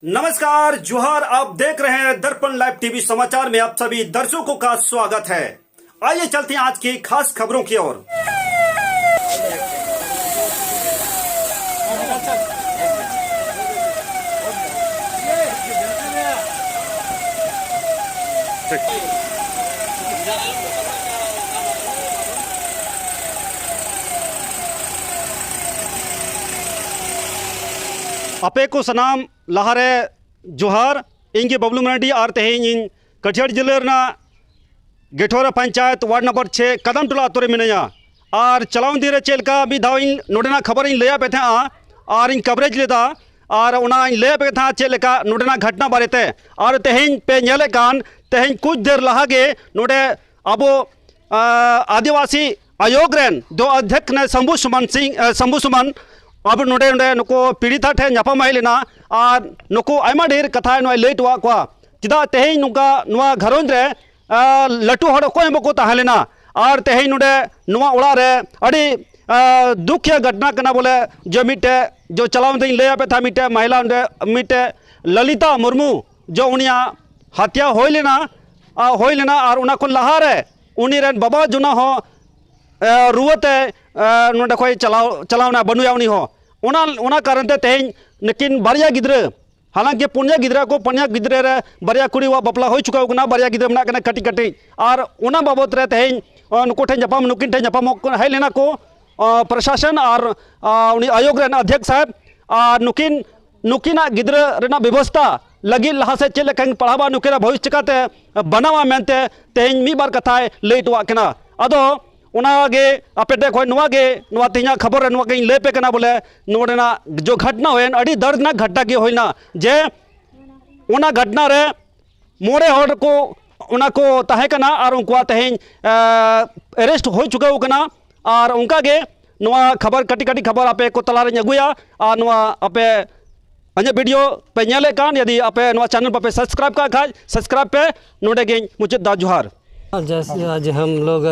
नमस्कार जोहार। आप देख रहे हैं दर्पण लाइव टीवी समाचार में आप सभी दर्शकों का स्वागत है। आइए चलते हैं आज की खास खबरों की ओर। अपे को सनाम लहारे जोहार इंगे बबलू मराठी और तेहें इन कटिहार जिले रना गेठोरा पंचायत वार्ड नंबर 6 कदम टोला अतुरे मिनाया और चलाउन दिरे चेलका भी धाव इन नोडेना खबर इन लया पे था और इन कवरेज लेदा और उना इन लया पे था चेलका नोडेना घटना बारेते और तेहें पे नेले कान तेहें कुछ देर लहागे नोडे अबो आदिवासी आयोग रेन दो अध्यक्ष ने शंभू सुमन अब नोडे नोडे नुको पीड़िता ठे नापाम हेलेना और नुको आयमा ढेर कथा नोय लैट वा को चिदा तेहें नुका नुआ घरोंज रे लटू हड़ को बको ताहलेना और तेहें नोडे नुआ ओड़ा रे अड़ी दुखिया घटना कना बोले जो मिटे जो चलावन दिन ले पे था मिटे महिला मिटे ललिता मुर्मू जो उनिया हत्या होय लेना और उना को लहा रे उनी रेन बाबा जुना हो रुवते नोडे खोय चलावना बनुया उनी हो उना कारण ते तेहें नकिन बारिया गिद्रे हालांकि पुनिया गिद्रा को पनिया गिद्रे रे बारिया कुड़ी वा बपला हो चुका होना बारिया गिद्रे मना कना कटी कटी और उना बाबत रे तेहें नुको ठे जपाम नुकिन ठे जपाम है लेना को प्रशासन और उनी आयोग रेन अध्यक्ष साहब नुकिना गिद्रे रेना व्यवस्था लगी लहा से चेले कहीं पढ़ावा नुकिना भविष्य चिकाते बनावा मेनते तेहें मी बार कथाय लैटवा कना अदो उनागे अपेटे खोय नुआगे नुआ तिना खबर रे नुआ के लेपे कना बोले नोडेना जो घटना होयन अड़ी दर्दनाक घटना के होइना जे उना घटना रे मोड़े हड़ को उना को ताहे कना और उनका तेहें अरेस्ट हो चुका हो कना और उनका गे नुआ खबर कटी कटी खबर आपे को तला रे अगुया और नुआ आपे अजे वीडियो पे नेले कान यदि आपे नुआ चैनल पे सब्सक्राइब का खाज सब्सक्राइब पे नोडे गे मुझे दा जोहार। जैसे आज हम लोग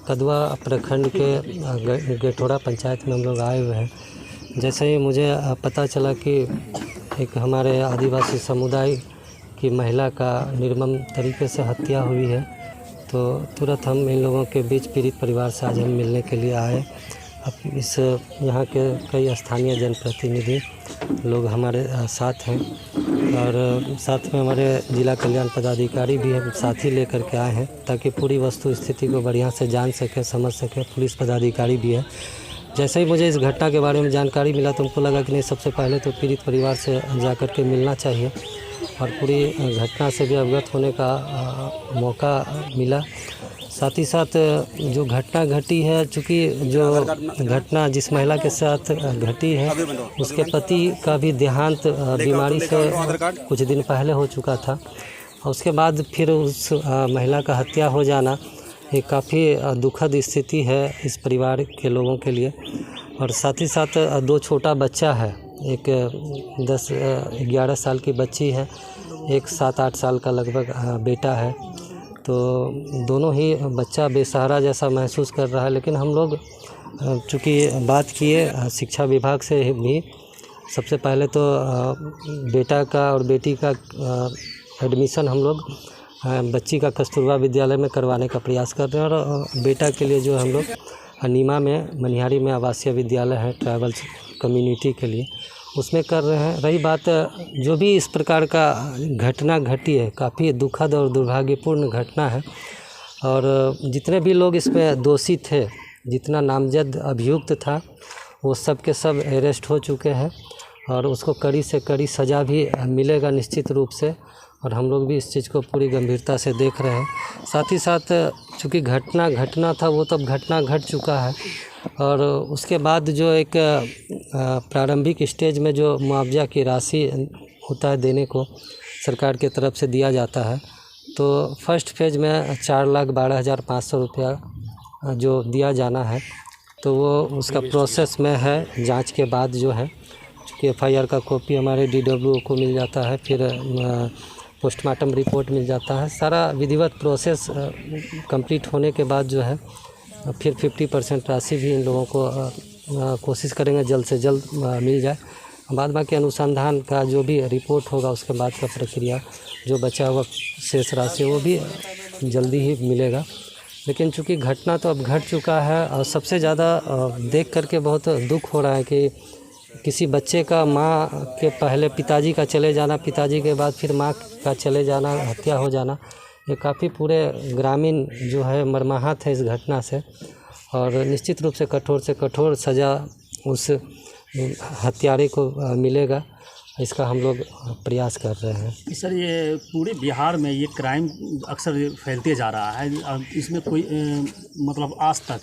कदवा प्रखंड के गेठोरा पंचायत में हम लोग आए हुए हैं। जैसे ही मुझे पता चला कि एक हमारे आदिवासी समुदाय की महिला का निर्मम तरीके से हत्या हुई है तो तुरंत हम इन लोगों के बीच पीड़ित परिवार से आज हम मिलने के लिए आए। अब इस यहाँ के कई स्थानीय जनप्रतिनिधि लोग हमारे साथ हैं और साथ में हमारे जिला कल्याण पदाधिकारी भी हम साथ ही लेकर के आए हैं ताकि पूरी वस्तु स्थिति को बढ़िया से जान सके समझ सके। पुलिस पदाधिकारी भी है। जैसे ही मुझे इस घटना के बारे में जानकारी मिला तो हमको लगा कि नहीं, सबसे पहले तो पीड़ित परिवार से जा कर के मिलना चाहिए और पूरी घटना से भी अवगत होने का मौका मिला। साथ ही साथ जो घटना घटी है, चूँकि जो घटना जिस महिला के साथ घटी है उसके पति का भी देहांत बीमारी से कुछ दिन पहले हो चुका था और उसके बाद फिर उस महिला का हत्या हो जाना ये काफ़ी दुखद स्थिति है इस परिवार के लोगों के लिए। और साथ ही साथ दो छोटा बच्चा है, एक 10-11 साल की बच्ची है, एक 7-8 साल का लगभग बेटा है। तो दोनों ही बच्चा बेसहारा जैसा महसूस कर रहा है। लेकिन हम लोग चूँकि बात किए शिक्षा विभाग से भी, सबसे पहले तो बेटा का और बेटी का एडमिशन हम लोग बच्ची का कस्तूरबा विद्यालय में करवाने का प्रयास कर रहे हैं और बेटा के लिए जो हम लोग नीमा में मनिहारी में आवासीय विद्यालय है ट्राइबल कम्युनिटी के लिए, उसमें कर रहे हैं। रही बात जो भी इस प्रकार का घटना घटी है, काफ़ी दुखद और दुर्भाग्यपूर्ण घटना है और जितने भी लोग इसमें दोषी थे, जितना नामजद अभियुक्त था, वो सब के सब अरेस्ट हो चुके हैं और उसको कड़ी से कड़ी सज़ा भी मिलेगा निश्चित रूप से। और हम लोग भी इस चीज़ को पूरी गंभीरता से देख रहे हैं। साथ ही साथ चूँकि घटना था वो तब घटना घट चुका है और उसके बाद जो एक प्रारंभिक स्टेज में जो मुआवजा की राशि होता है देने को सरकार की तरफ से दिया जाता है, तो फर्स्ट फेज में 4,12,500 रुपया जो दिया जाना है तो वो उसका प्रोसेस में है। जांच के बाद जो है कि FIR का कॉपी हमारे DWO को मिल जाता है, फिर पोस्टमार्टम रिपोर्ट मिल जाता है। सारा विधिवत प्रोसेस कंप्लीट होने के बाद जो है फिर 50% राशि भी इन लोगों को कोशिश करेंगे जल्द से जल्द मिल जाए। बाद बाकी अनुसंधान का जो भी रिपोर्ट होगा उसके बाद का प्रक्रिया, जो बचा हुआ शेष राशि वो भी जल्दी ही मिलेगा। लेकिन चूँकि घटना तो अब घट चुका है और सबसे ज़्यादा देख करके बहुत दुख हो रहा है कि किसी बच्चे का माँ के पहले पिताजी का चले जाना, पिताजी के बाद फिर माँ का चले जाना, हत्या हो जाना, ये काफ़ी पूरे ग्रामीण जो है मर्माहत है इस घटना से। और निश्चित रूप से कठोर सज़ा उस हत्यारे को मिलेगा, इसका हम लोग प्रयास कर रहे हैं। सर, ये पूरे बिहार में ये क्राइम अक्सर फैलते जा रहा है, इसमें कोई मतलब आज तक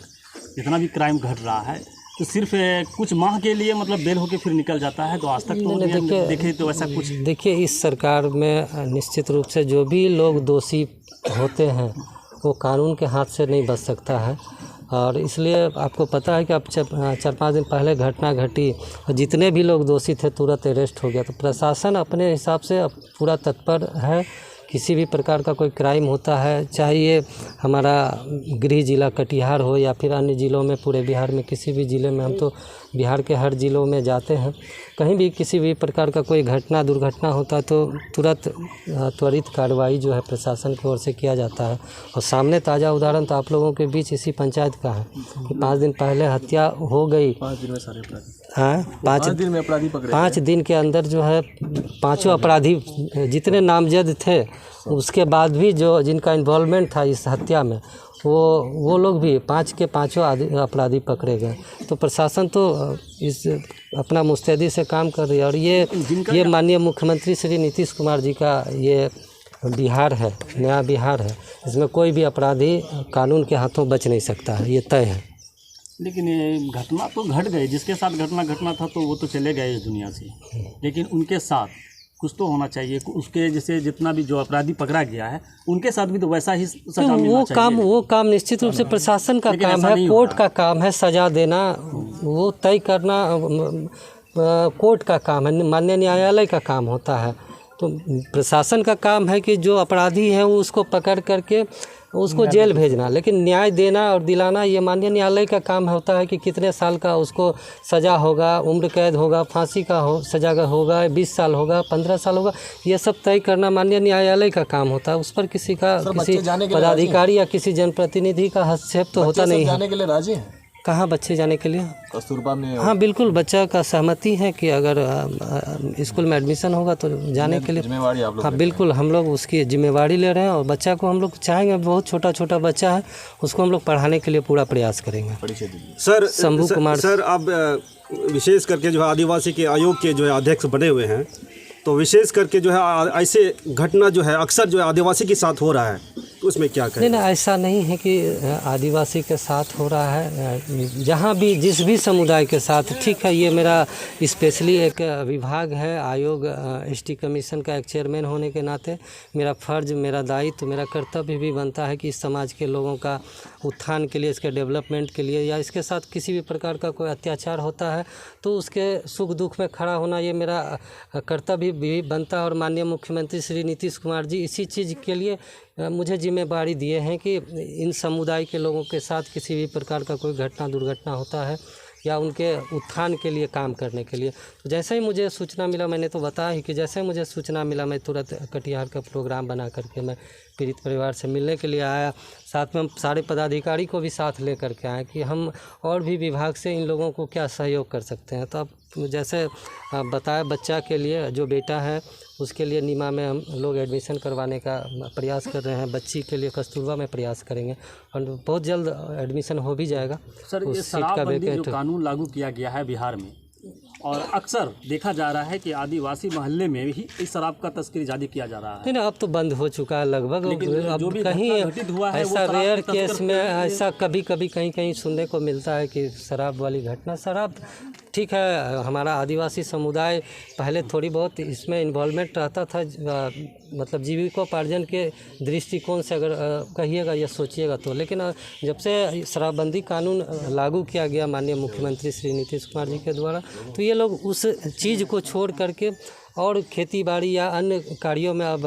जितना भी क्राइम घट रहा है तो सिर्फ कुछ माह के लिए मतलब बेल होके फिर निकल जाता है, तो आज तक तो देखे तो ऐसा कुछ। देखिए, इस सरकार में निश्चित रूप से जो भी लोग दोषी होते हैं वो कानून के हाथ से नहीं बच सकता है। और इसलिए आपको पता है कि अब 4-5 दिन पहले घटना घटी और जितने भी लोग दोषी थे तुरंत अरेस्ट हो गया। तो प्रशासन अपने हिसाब से अब पूरा तत्पर है। किसी भी प्रकार का कोई क्राइम होता है, चाहे ये हमारा गृह जिला कटिहार हो या फिर अन्य ज़िलों में, पूरे बिहार में किसी भी ज़िले में, हम तो बिहार के हर ज़िलों में जाते हैं, कहीं भी किसी भी प्रकार का कोई घटना दुर्घटना होता है तो तुरंत त्वरित कार्रवाई जो है प्रशासन की ओर से किया जाता है। और सामने ताज़ा उदाहरण तो आप लोगों के बीच इसी पंचायत का है कि 5 दिन पहले हत्या हो गई। 5 दिन में सारे अपराधी, हाँ, 5 दिन में अपराधी पकड़े। 5 दिन के अंदर जो है 5 अपराधी जितने नामजद थे, उसके बाद भी जो जिनका इन्वॉल्वमेंट था इस हत्या में, वो लोग भी 5 के 5 अपराधी पकड़े गए। तो प्रशासन तो इस अपना मुस्तैदी से काम कर रही है। और ये माननीय मुख्यमंत्री श्री नीतीश कुमार जी का ये बिहार है, नया बिहार है, इसमें कोई भी अपराधी कानून के हाथों बच नहीं सकता है, ये तय है। लेकिन ये घटना तो घट गई, जिसके साथ घटना था तो वो तो चले गए इस दुनिया से, लेकिन उनके साथ कुछ तो होना चाहिए। उसके जैसे जितना भी जो अपराधी पकड़ा गया है उनके साथ भी तो वैसा ही सजा मिलना चाहिए। वो काम निश्चित रूप से प्रशासन का काम है, कोर्ट का काम है सजा देना, वो तय करना कोर्ट का काम है, माननीय न्यायालय का काम होता है। तो प्रशासन का काम है कि जो अपराधी है वो उसको पकड़ करके उसको जेल भेजना, लेकिन न्याय देना और दिलाना ये माननीय न्यायालय का काम होता है कि कितने साल का उसको सज़ा होगा, उम्र कैद होगा, फांसी का सज़ा होगा, 20 साल होगा, 15 साल होगा, ये सब तय करना माननीय न्यायालय का काम होता है। उस पर किसी पदाधिकारी या किसी जनप्रतिनिधि का हस्तक्षेप तो होता नहीं है। जाने के लिए राजी हैं? कहाँ बच्चे जाने के लिए? कस्तूरबा में। हाँ बिल्कुल, बच्चा का सहमति है कि अगर स्कूल में एडमिशन होगा तो जाने के लिए जिम्मेवारी आप लोग। हाँ बिल्कुल, हम लोग उसकी जिम्मेवारी ले रहे हैं और बच्चा को हम लोग चाहेंगे, बहुत छोटा बच्चा है, उसको हम लोग पढ़ाने के लिए पूरा प्रयास करेंगे। सर, शंभू कुमार सर, आप विशेष करके जो है आदिवासी के आयोग के जो है अध्यक्ष बने हुए हैं, तो विशेष करके जो है ऐसे घटना जो है अक्सर जो है आदिवासी के साथ हो रहा है, तो उसमें क्या करें? नहीं, ऐसा नहीं है कि आदिवासी के साथ हो रहा है, जहाँ भी जिस भी समुदाय के साथ, ठीक है। ये मेरा स्पेशली एक विभाग है, आयोग एसटी कमीशन का एक चेयरमैन होने के नाते मेरा फ़र्ज, मेरा दायित्व, मेरा कर्तव्य भी बनता है कि इस समाज के लोगों का उत्थान के लिए, इसके डेवलपमेंट के लिए, या इसके साथ किसी भी प्रकार का कोई अत्याचार होता है तो उसके सुख दुख में खड़ा होना ये मेरा कर्तव्य भी बनता है। और माननीय मुख्यमंत्री श्री नीतीश कुमार जी इसी चीज़ के लिए मुझे जिम्मेदारी दिए हैं कि इन समुदाय के लोगों के साथ किसी भी प्रकार का कोई घटना दुर्घटना होता है या उनके उत्थान के लिए काम करने के लिए, तो जैसे ही मुझे सूचना मिला, मैंने तो बताया ही कि जैसे ही मुझे सूचना मिला मैं तुरंत कटिहार का प्रोग्राम बना करके मैं पीड़ित परिवार से मिलने के लिए आया। साथ में हम सारे पदाधिकारी को भी साथ ले करके आए कि हम और भी विभाग से इन लोगों को क्या सहयोग कर सकते हैं। तो अब जैसे बताया, बच्चा के लिए जो बेटा है उसके लिए नीमा में हम लोग एडमिशन करवाने का प्रयास कर रहे हैं, बच्ची के लिए कस्तूरबा में प्रयास करेंगे और बहुत जल्द एडमिशन हो भी जाएगा। सर, ये शराबबंदी जो कानून लागू किया गया है बिहार में, और अक्सर देखा जा रहा है कि आदिवासी मोहल्ले में ही इस शराब का तस्करी ज़्यादा किया जा रहा है। नहीं, अब तो बंद हो चुका है लगभग। अब कहीं ऐसा रेयर केस में ऐसा कभी कहीं सुनने को मिलता है कि शराब वाली घटना। शराब ठीक है, हमारा आदिवासी समुदाय पहले थोड़ी बहुत इसमें इन्वॉल्वमेंट रहता था, मतलब जीविकोपार्जन के दृष्टिकोण से अगर कहिएगा या सोचिएगा तो, लेकिन जब से शराबबंदी कानून लागू किया गया माननीय मुख्यमंत्री श्री नीतीश कुमार जी के द्वारा, तो ये लोग उस चीज़ को छोड़ करके और खेती बाड़ी या अन्य कार्यों में अब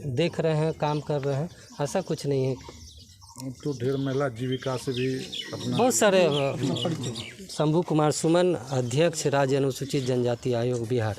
देख रहे हैं, काम कर रहे हैं। ऐसा कुछ नहीं है। तो ढेर महिला जीविका से भी अपना बहुत सारे शंभू कुमार सुमन, अध्यक्ष राज्य अनुसूचित जनजाति आयोग बिहार।